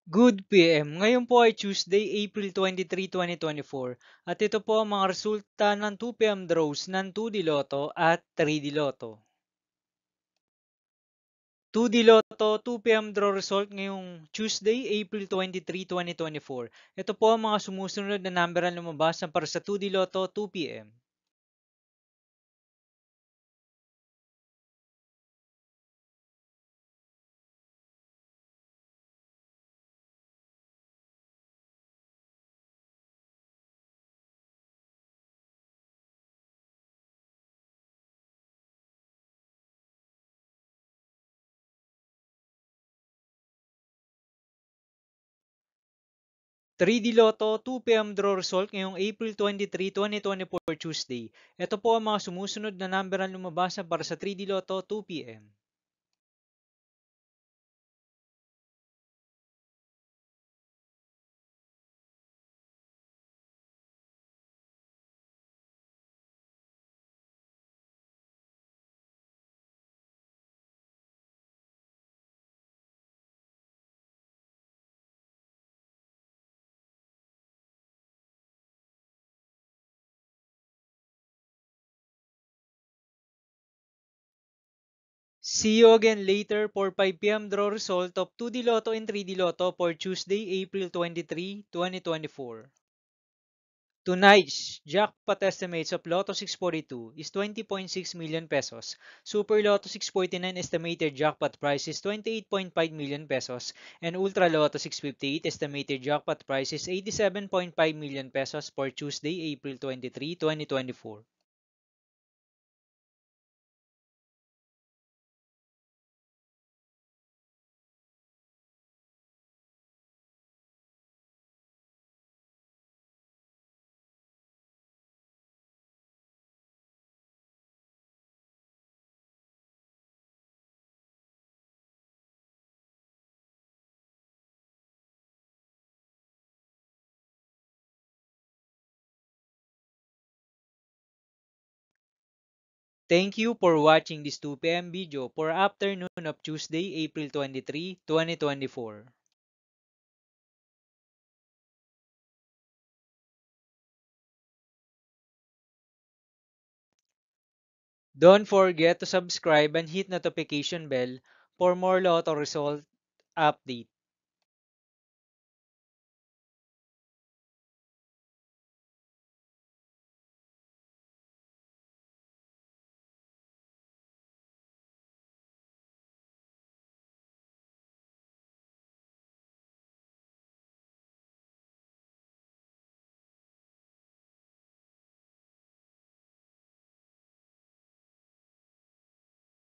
Good PM. Ngayon po ay Tuesday, April 23, 2024 at ito po ang mga resulta ng 2 PM draws ng 2D Lotto at 3D Lotto. 2D Lotto 2 PM draw result ngayong Tuesday, April 23, 2024. Ito po ang mga sumusunod na number ang lumabas na para sa 2D Lotto 2 PM. 3D Lotto 2 PM draw result ngayong April 23, 2024 Tuesday. Ito po ang mga sumusunod na number ang lumabas na para sa 3D Lotto 2 PM. 'See you again later for 5 PM draw result of 2D Lotto and 3D Lotto for Tuesday, April 23, 2024. Tonight's jackpot estimates of Lotto 642 is 20.6 million pesos. Super Lotto 649 estimated jackpot price is 28.5 million pesos. And Ultra Lotto 658 estimated jackpot price is 87.5 million pesos for Tuesday, April 23, 2024. Thank you for watching this 2 PM video for afternoon of Tuesday, April 23, 2024. Don't forget to subscribe and hit notification bell for more Lotto result update.